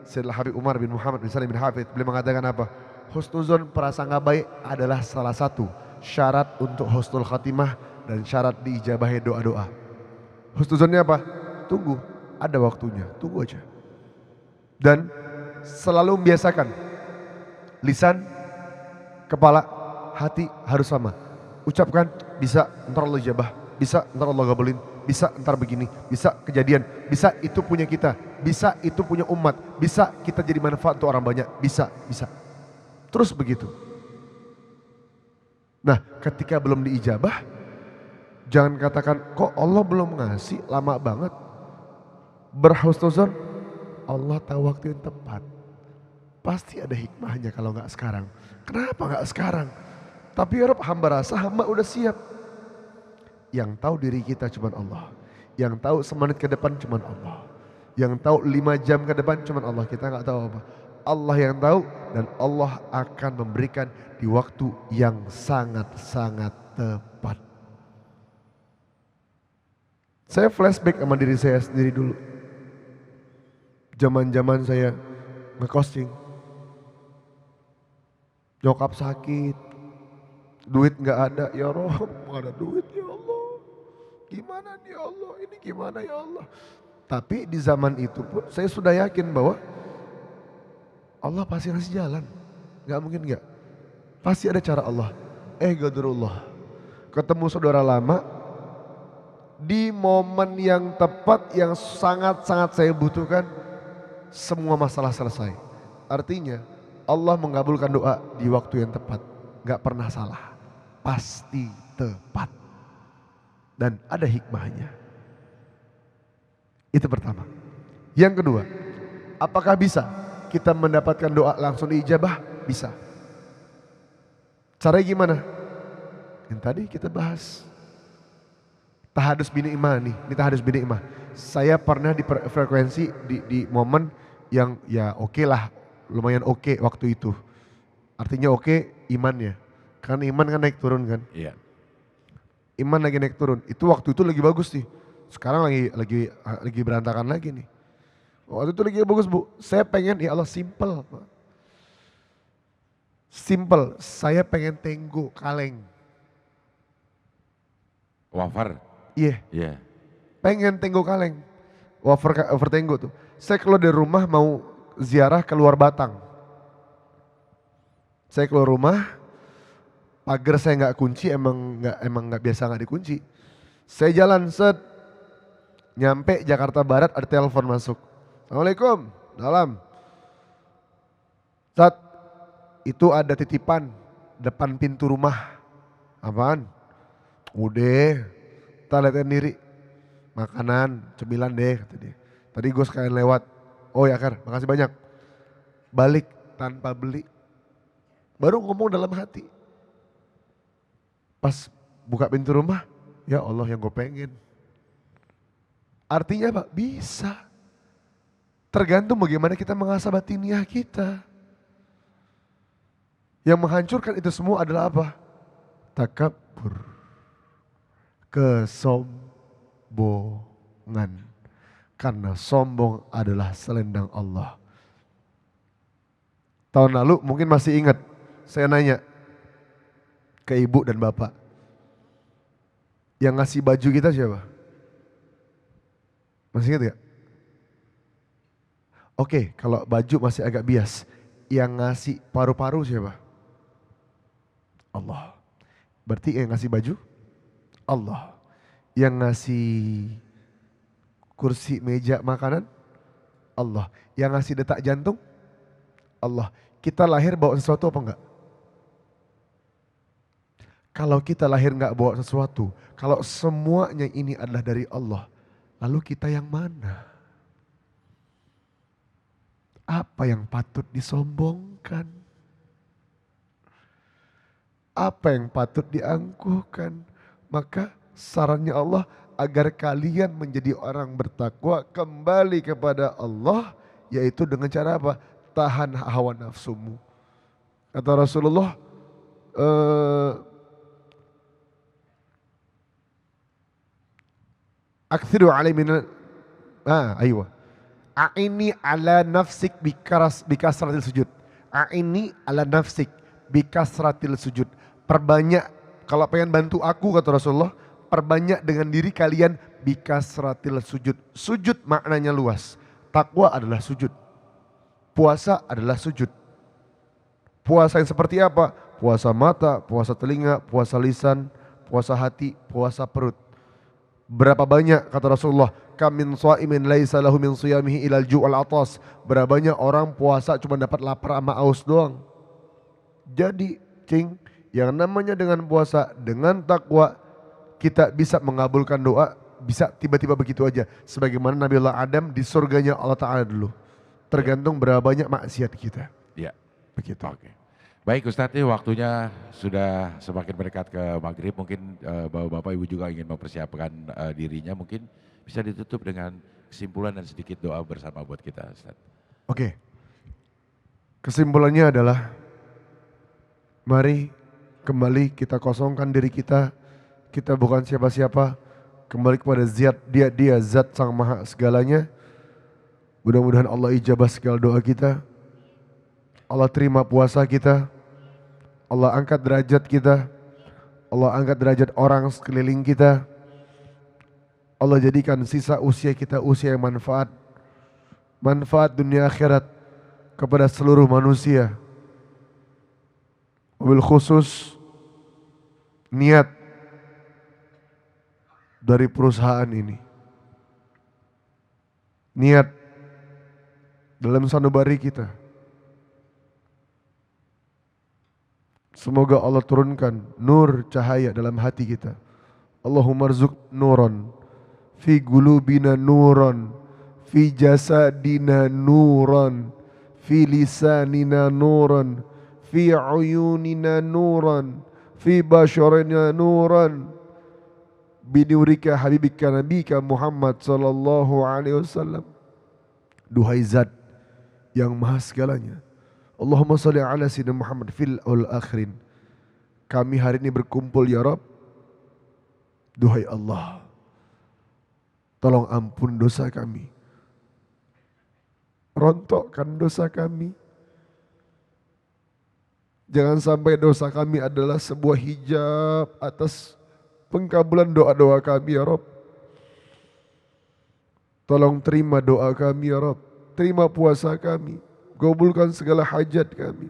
Sayyidina Habib Umar bin Muhammad bin Salim bin Hafid, beliau mengatakan apa? Husnuzon, prasangka baik adalah salah satu syarat untuk husnul khatimah dan syarat diijabahi doa-doa. Husnuzonnya apa? Tunggu, ada waktunya, tunggu aja. Dan selalu membiasakan lisan, kepala, hati harus sama. Ucapkan, bisa ntar Allah ijabah, bisa ntar Allah gabulin, bisa ntar begini, bisa kejadian, bisa itu punya kita, bisa itu punya umat, bisa kita jadi manfaat untuk orang banyak, bisa. Terus begitu. Nah ketika belum diijabah, jangan katakan kok Allah belum ngasih, lama banget. Berhusnuzon, Allah tahu waktu yang tepat. Pasti ada hikmahnya kalau nggak sekarang. Kenapa nggak sekarang? Tapi ya Rabb, hamba rasa hamba udah siap. Yang tahu diri kita cuma Allah. Yang tahu semenit ke depan cuma Allah. Yang tahu 5 jam ke depan cuma Allah. Kita nggak tahu apa. Allah yang tahu, dan Allah akan memberikan di waktu yang sangat-sangat tepat. Saya flashback sama diri saya sendiri dulu. Zaman-zaman saya ngekosting. Nyokap sakit, duit nggak ada, ya Rob, nggak ada duit ya Allah. Gimana nih ya Allah, ini gimana ya Allah. Tapi di zaman itu pun saya sudah yakin bahwa Allah pasti ngasih jalan. Nggak mungkin nggak. Pasti ada cara Allah. Qadarullah. Ketemu saudara lama di momen yang tepat yang sangat-sangat saya butuhkan, semua masalah selesai. Artinya Allah mengabulkan doa di waktu yang tepat. Gak pernah salah. Pasti tepat. dan ada hikmahnya. Itu pertama. Yang kedua, apakah bisa kita mendapatkan doa langsung diijabah? Bisa. Caranya gimana? Yang tadi kita bahas. Tahadus bini'imah nih, ini tahadus bini'imah. Saya pernah di frekuensi di momen yang ya oke lah, lumayan oke waktu itu. Artinya oke imannya. Kan iman kan naik turun kan. Iya. Iman lagi naik turun. Itu waktu itu lagi bagus nih. Sekarang lagi berantakan lagi nih. Waktu itu lagi bagus Bu. Saya pengen ya Allah simple. Simple. Saya pengen tenggo kaleng. Wafer. Iya. Iya. Pengen tenggo kaleng. Wafer tenggo tuh. Saya keluar dari rumah mau ziarah keluar Batang. Saya keluar rumah, pagar saya nggak kunci, emang nggak biasa nggak dikunci. Saya jalan set, nyampe Jakarta Barat ada telepon masuk. Assalamualaikum, dalam. Saat itu ada titipan depan pintu rumah. Apaan? Udah, kita liatin diri. Makanan, cemilan deh kata dia. Tadi gue sekalian lewat. Oh ya Kar, makasih banyak. Balik tanpa beli. Baru ngomong dalam hati. Pas buka pintu rumah, ya Allah yang gue pengen. Artinya apa? Bisa. Tergantung bagaimana kita mengasah batiniah kita. Yang menghancurkan itu semua adalah apa? Takabur. Kesombongan. Karena sombong adalah selendang Allah. Tahun lalu mungkin masih ingat, saya nanya ke ibu dan bapak. Yang ngasih baju kita siapa? Masih ingat gak? Oke, kalau baju masih agak bias. Yang ngasih paru-paru siapa? Allah. Berarti yang ngasih baju? Allah. Yang ngasih kursi, meja, makanan? Allah. Yang ngasih detak jantung? Allah. Kita lahir bawa sesuatu apa enggak? Kalau kita lahir enggak bawa sesuatu, kalau semuanya ini adalah dari Allah, lalu kita yang mana? Apa yang patut disombongkan? Apa yang patut diangkuhkan? Maka sarannya Allah agar kalian menjadi orang bertakwa kembali kepada Allah, yaitu dengan cara apa? Tahan hawa nafsumu. Kata Rasulullah, akthiru alai min aywa. A'ini ala nafsik bikasratil sujud. A'ini ala nafsik bikasratil sujud. Perbanyak, kalau pengen bantu aku kata Rasulullah, perbanyak dengan diri kalian bikasratil sujud. Sujud maknanya luas. Takwa adalah sujud. Puasa adalah sujud. Puasa yang seperti apa? Puasa mata, puasa telinga, puasa lisan, puasa hati, puasa perut. Berapa banyak kata Rasulullah, kam min shaimin laisa lahu min shiyamihi ilal ju'al atas. Berapa banyak orang puasa cuma dapat lapar sama aus doang. Jadi, cing, yang namanya dengan puasa, dengan takwa, kita bisa mengabulkan doa, bisa tiba-tiba begitu aja. Sebagaimana Nabi Allah Adam di surganya Allah Ta'ala dulu. Tergantung berapa banyak maksiat kita. Iya. Begitu. Oke. Baik Ustadz, ini waktunya sudah semakin mendekat ke maghrib. Mungkin bapak-bapak ibu juga ingin mempersiapkan dirinya. Mungkin bisa ditutup dengan kesimpulan dan sedikit doa bersama buat kita Ustadz. Oke. Kesimpulannya adalah, mari kembali kita kosongkan diri kita. Kita bukan siapa-siapa. Kembali kepada zat, dia zat sang maha segalanya. Mudah-mudahan Allah ijabah segala doa kita. Allah terima puasa kita. Allah angkat derajat kita. Allah angkat derajat orang sekeliling kita. Allah jadikan sisa usia kita usia yang manfaat. Manfaat dunia akhirat kepada seluruh manusia. Wabil khusus niat dari perusahaan ini. Niat dalam sanubari kita. Semoga Allah turunkan nur cahaya dalam hati kita. Allahumma rzuq nuran fi qulubina nuran fi jasadina nuran fi lisanina nuran fi uyunina nuran fi basharina nuran binurika habibika nabika Muhammad sallallahu alaihi wasallam. Duhai zat yang maha segalanya, Allahumma salli ala sayyidina Muhammad fil akhirin. Kami hari ini berkumpul ya Rabb. Duhai Allah, tolong ampun dosa kami, rontokkan dosa kami. Jangan sampai dosa kami adalah sebuah hijab atas pengkabulan doa-doa kami ya Rabb. Tolong terima doa kami ya Rabb, terima puasa kami, kabulkan segala hajat kami,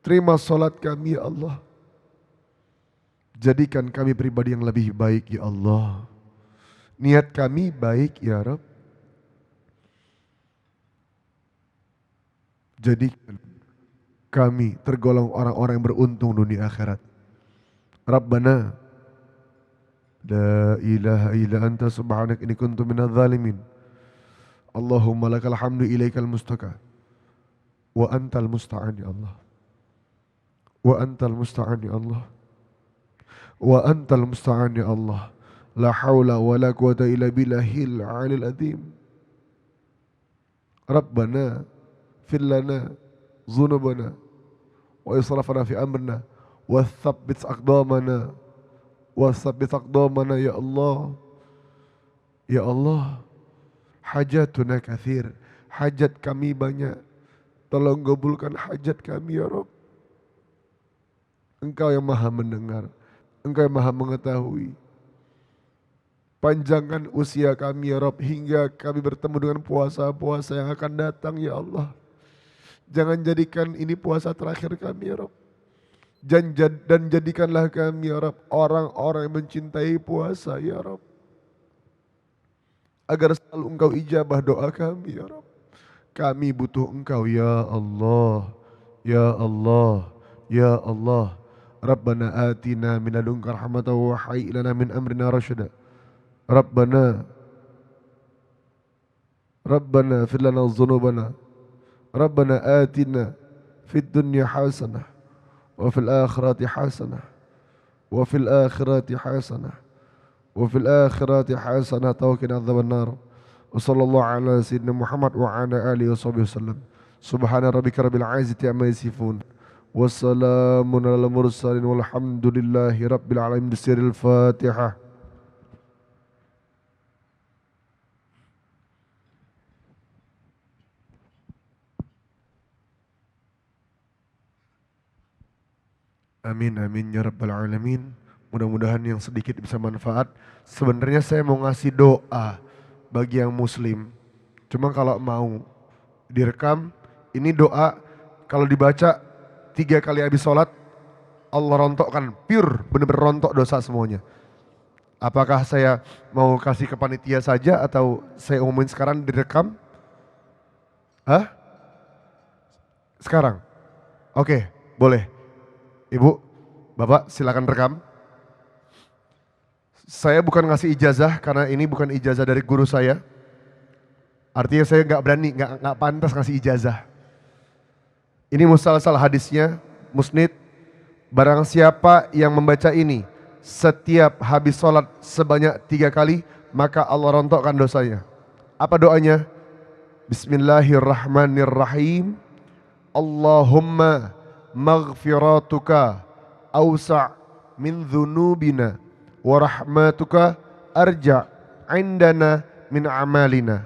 terima salat kami ya Allah. Jadikan kami pribadi yang lebih baik ya Allah. Niat kami baik ya Rabb. Jadikan kami tergolong orang-orang yang beruntung dunia akhirat. Rabbana la ilaha illa anta subhanak inni kuntu minadh zalimin. Allahumma lakal hamdu ilaikal mustaka wa antal musta'an ya Allah. Wa antal musta'an ya Allah. Wa antal musta'an ya Allah. La hawla wa la quwata illa billahil alil azim. Rabbana fir lana dhunubana wa israfana fi amrina wa thabbit aqdamana ya Allah. Ya Allah, hajatuna kathir, hajat kami banyak. Tolong kabulkan hajat kami ya Rabb. Engkau yang maha mendengar, Engkau yang maha mengetahui. Panjangkan usia kami ya Rabb hingga kami bertemu dengan puasa-puasa yang akan datang ya Allah. Jangan jadikan ini puasa terakhir kami ya Rabb. Dan jadikanlah kami ya Rabb orang-orang yang mencintai puasa ya Rabb. Agar selalu Engkau ijabah doa kami ya Rabb. Kami butuh Engkau ya Allah. Ya Allah. Ya Allah. Rabbana atina min ladunka rahmatan wa hayyi lana min amrina rasyada. Rabbana fir lana dhunubana. Rabbana atina fid dunya hasanah wa fil akhirati hasanah wa fil akhirati hasanah wa fil akhirati hasanah wa qina adzabannar. Wa sallallahu ala sayyidina Muhammad wa ala alihi wasallam. Subhana rabbika rabbil izzati amma yasifun. Wassalamun ala mursalin walhamdulillahi rabbil alamin. Bisiril Fatihah. Amin amin ya rabbal alamin. Mudah-mudahan yang sedikit bisa manfaat. Sebenarnya saya mau ngasih doa bagi yang muslim. Cuma kalau mau direkam, ini doa kalau dibaca 3 kali habis sholat, Allah rontokkan, pure, benar-benar rontok dosa semuanya. Apakah saya mau kasih ke panitia saja atau saya umumin sekarang direkam? Hah? Sekarang? Oke, boleh. Ibu, Bapak silakan rekam. Saya bukan ngasih ijazah karena ini bukan ijazah dari guru saya. Artinya saya nggak berani, nggak pantas ngasih ijazah. Ini musalsal hadisnya, musnid. Barang siapa yang membaca ini setiap habis sholat sebanyak 3 kali, maka Allah rontokkan dosanya. Apa doanya? Bismillahirrahmanirrahim. Allahumma maghfiratuka awsa' min dhunubina wa rahmatuka arja' indana min amalina.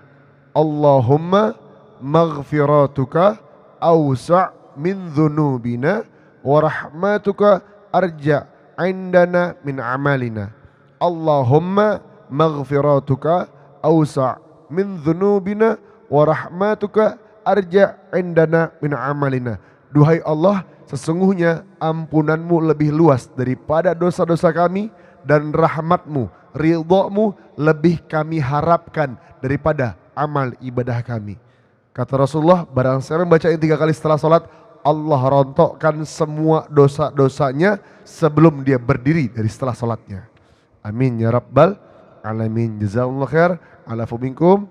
Allahumma maghfiratuka awsa' min dhunubina wa rahmatuka arja' indana min amalina. Allahumma maghfiratuka awsa' min dhunubina wa rahmatuka arja' indana min amalina. Duhai Allah, sesungguhnya ampunanmu lebih luas daripada dosa-dosa kami dan rahmatmu, ridhamu lebih kami harapkan daripada amal ibadah kami. Kata Rasulullah, barang siapa membaca ini 3 kali setelah sholat, Allah rontokkan semua dosa-dosanya sebelum dia berdiri dari setelah sholatnya. Amin ya rabbal alamin. Jazakallahu khair ala minkum.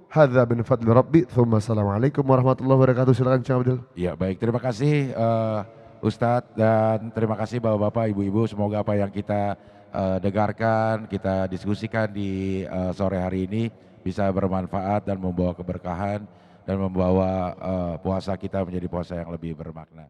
Hadza bin fadli rabbi. Tsumma assalamualaikum warahmatullahi wabarakatuh. Silakan Syekh Abdul. Ya baik, terima kasih Ustadz dan terima kasih Bapak-Bapak, Ibu-Ibu. Semoga apa yang kita dengarkan, kita diskusikan di sore hari ini bisa bermanfaat dan membawa keberkahan dan membawa puasa kita menjadi puasa yang lebih bermakna.